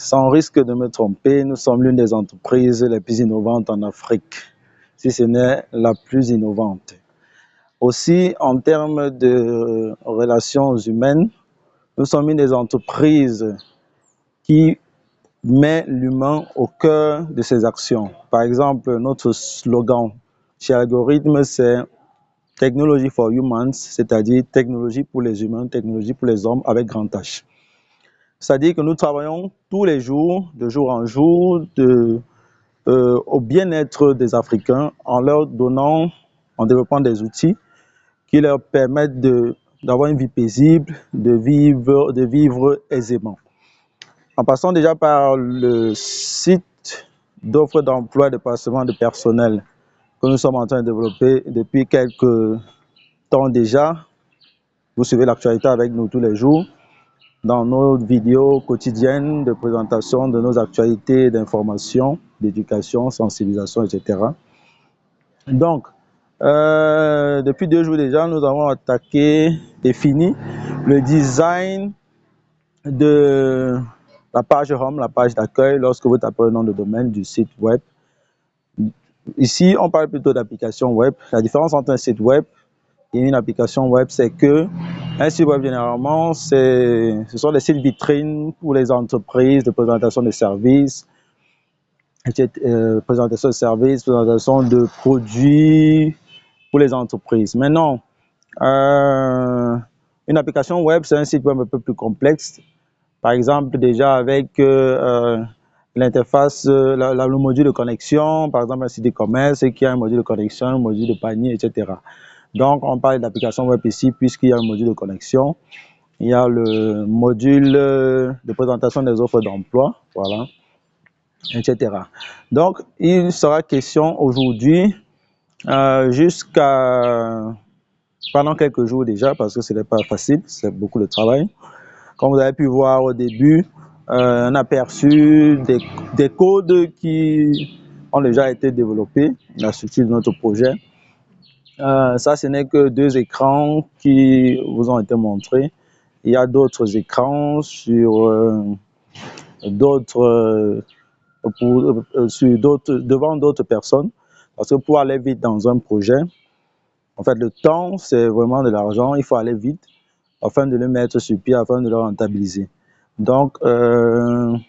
Sans risque de me tromper, nous sommes l'une des entreprises les plus innovantes en Afrique, si ce n'est la plus innovante. Aussi, en termes de relations humaines, nous sommes une des entreprises qui met l'humain au cœur de ses actions. Par exemple, notre slogan chez Algorithme, c'est Technology for Humans, c'est-à-dire technologie pour les humains, technologie pour les hommes avec grand H. C'est-à-dire que nous travaillons tous les jours, de jour en jour, au bien-être des Africains en leur donnant, en développant des outils qui leur permettent d'avoir une vie paisible, de vivre aisément. En passant déjà par le site d'offres d'emploi de placement de personnel que nous sommes en train de développer depuis quelques temps déjà. Vous suivez l'actualité avec nous tous les jours dans nos vidéos quotidiennes de présentation de nos actualités d'information, d'éducation, sensibilisation, etc. Donc, depuis 2 jours déjà, nous avons attaqué et fini le design de la page home, la page d'accueil, lorsque vous tapez le nom de domaine du site web. Ici, on parle plutôt d'application web. La différence entre un site web et une application web, c'est que un site web, généralement, ce sont des sites vitrines pour les entreprises de présentation de services, présentation de produits pour les entreprises. Maintenant, une application web, c'est un site web un peu plus complexe. Par exemple, déjà avec l'interface, le module de connexion, par exemple un site de qui a un module de connexion, un module de panier, etc. Donc, on parle d'application web ici puisqu'il y a un module de connexion, il y a le module de présentation des offres d'emploi, voilà, etc. Donc, il sera question aujourd'hui, pendant quelques jours déjà, parce que ce n'est pas facile, c'est beaucoup de travail. Comme vous avez pu voir au début, un aperçu des codes qui ont déjà été développés, la structure de notre projet. Ça, ce n'est que 2 écrans qui vous ont été montrés. Il y a d'autres écrans devant d'autres personnes. Parce que pour aller vite dans un projet, en fait, le temps, c'est vraiment de l'argent. Il faut aller vite afin de le mettre sur pied, afin de le rentabiliser. Donc, il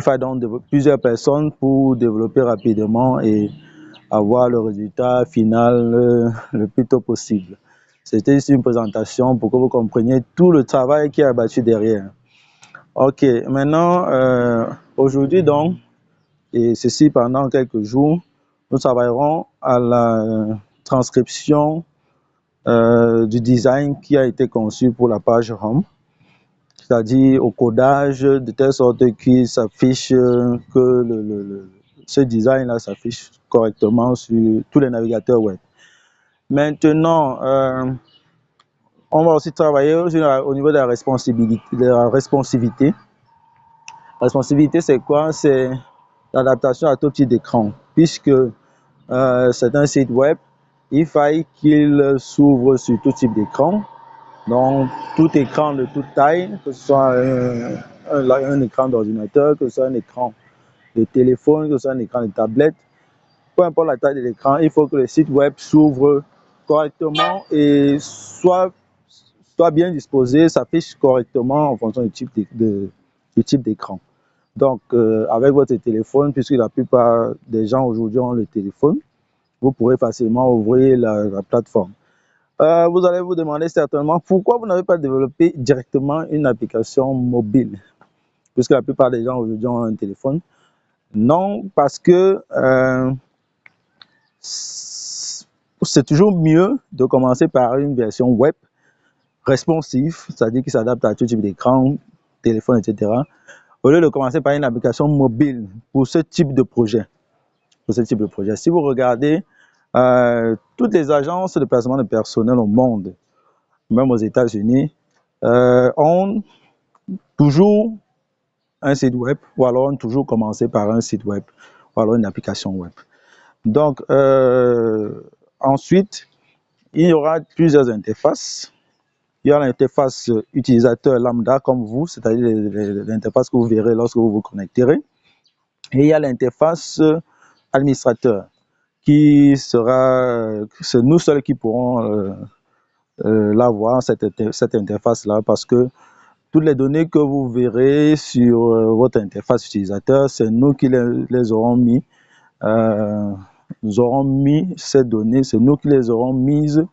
faut donc plusieurs personnes pour développer rapidement et avoir le résultat final le plus tôt possible. C'était juste une présentation pour que vous compreniez tout le travail qui est abattu derrière. Ok, maintenant, aujourd'hui donc, et ceci pendant quelques jours, nous travaillerons à la transcription du design qui a été conçu pour la page Home, c'est-à-dire au codage de telle sorte qu'il s'affiche que ce design-là s'affiche correctement sur tous les navigateurs web. Maintenant, on va aussi travailler au niveau de la responsivité. La responsivité, c'est quoi? C'est l'adaptation à tout type d'écran. Puisque c'est un site web, il faille qu'il s'ouvre sur tout type d'écran. Donc, tout écran de toute taille, que ce soit un écran d'ordinateur, que ce soit un écran de téléphone, que ce soit un écran de tablette, peu importe la taille de l'écran, il faut que le site web s'ouvre correctement et soit bien disposé, s'affiche correctement en fonction du type d'écran. Donc, avec votre téléphone, puisque la plupart des gens aujourd'hui ont le téléphone, vous pourrez facilement ouvrir la plateforme. Vous allez vous demander certainement pourquoi vous n'avez pas développé directement une application mobile, puisque la plupart des gens aujourd'hui ont un téléphone. Non, parce que c'est toujours mieux de commencer par une version web responsive, c'est-à-dire qui s'adapte à tout type d'écran, téléphone, etc., au lieu de commencer par une application mobile pour ce type de projet. Si vous regardez toutes les agences de placement de personnel au monde, même aux États-Unis, ont toujours un site web ou alors ont toujours commencé par un site web ou alors une application web. Donc, ensuite, il y aura plusieurs interfaces. il y a l'interface utilisateur lambda comme vous, c'est-à-dire l'interface que vous verrez lorsque vous vous connecterez. Et il y a l'interface administrateur qui sera, c'est nous seuls qui pourrons l'avoir, cette interface-là, parce que toutes les données que vous verrez sur votre interface utilisateur, c'est nous qui les aurons mis. Nous aurons mis ces données, c'est nous qui les aurons mises,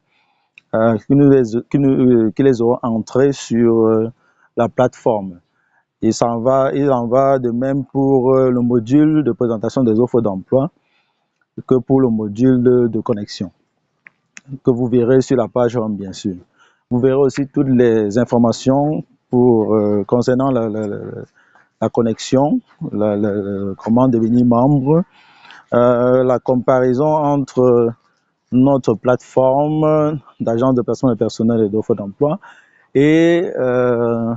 qui les aurons entrées sur la plateforme. Il en va de même pour le module de présentation des offres d'emploi que pour le module de connexion, que vous verrez sur la page Home, bien sûr. Vous verrez aussi toutes les informations concernant la connexion, comment devenir membre, la comparaison entre notre plateforme d'agence de placement de personnel et d'offres d'emploi et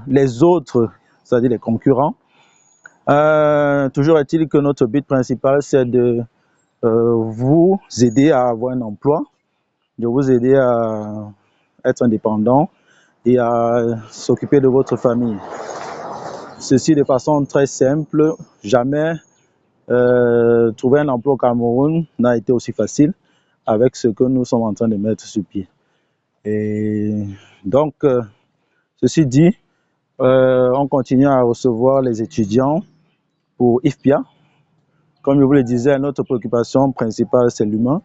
les autres, c'est-à-dire les concurrents. Toujours est-il que notre but principal, c'est de vous aider à avoir un emploi, de vous aider à être indépendant et à s'occuper de votre famille. Ceci de façon très simple. Jamais trouver un emploi au Cameroun n'a été aussi facile avec ce que nous sommes en train de mettre sur pied. Et donc, ceci dit, on continue à recevoir les étudiants pour IFPIA. Comme je vous le disais, notre préoccupation principale, c'est l'humain.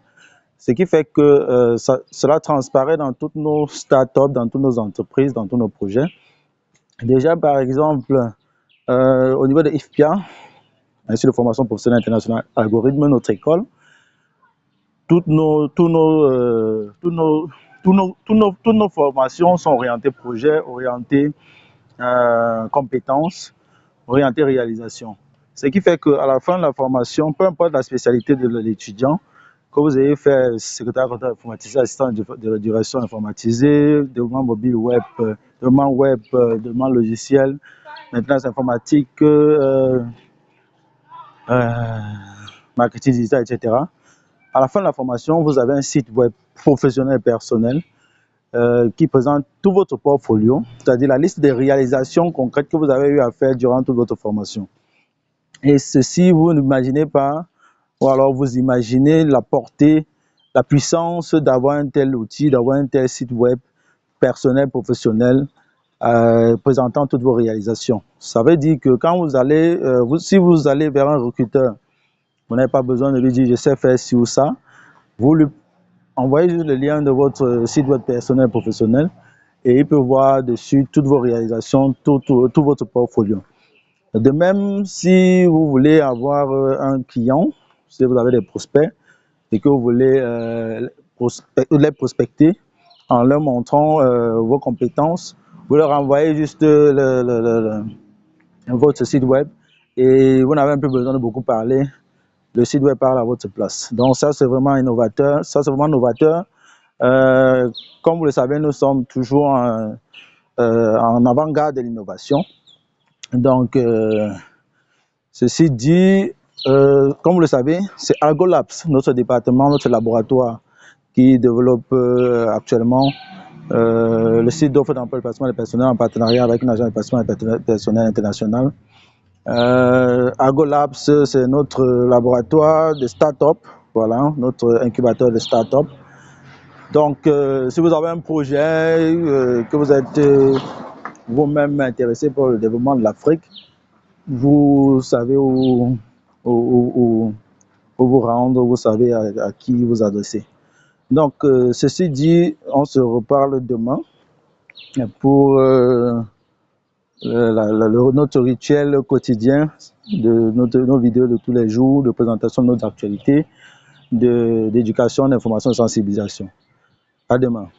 Ce qui fait que cela transparaît dans toutes nos startups, dans toutes nos entreprises, dans tous nos projets. Déjà, par exemple, au niveau de IFPIA, Institut de formation professionnelle internationale algorithme, notre école, toutes nos formations sont orientées projet, orientées compétences, orientées réalisation. Ce qui fait qu'à la fin de la formation, peu importe la spécialité de l'étudiant, que vous ayez fait secrétaire comptable informatisé, assistant de direction informatisée, développement mobile web, développement logiciel, maintenance informatique, marketing digital, etc. À la fin de la formation, vous avez un site web professionnel et personnel qui présente tout votre portfolio, c'est-à-dire la liste des réalisations concrètes que vous avez eu à faire durant toute votre formation. Et ceci, vous n'imaginez pas, ou alors vous imaginez la portée, la puissance d'avoir un tel outil, d'avoir un tel site web personnel, professionnel, présentant toutes vos réalisations. Ça veut dire que quand vous allez, si vous allez vers un recruteur, vous n'avez pas besoin de lui dire « je sais faire ci ou ça ». Vous lui envoyez juste le lien de votre site web personnel professionnel et il peut voir dessus toutes vos réalisations, tout votre portfolio. De même, si vous voulez avoir un client, si vous avez des prospects et que vous voulez les prospecter en leur montrant vos compétences, vous leur envoyez juste votre site web et vous n'avez un peu besoin de beaucoup parler. Le site web parle à votre place. Donc ça, c'est vraiment innovateur. Ça, c'est vraiment novateur. Comme vous le savez, nous sommes toujours en avant-garde de l'innovation. Donc, ceci dit, comme vous le savez, c'est AlgoLabs, notre département, notre laboratoire, qui développe actuellement le site d'offre d'emploi de placement des personnels en partenariat avec une agence de placement des personnels internationale. AlgoLabs, c'est notre laboratoire de start-up, voilà, notre incubateur de start-up. Donc, si vous avez un projet, que vous êtes vous-même intéressé par le développement de l'Afrique, vous savez où vous rendre, vous savez à qui vous adresser. Donc, ceci dit, on se reparle demain pour notre rituel quotidien de nos vidéos de tous les jours, de présentation de notre actualité, d'éducation, d'information et de sensibilisation. À demain.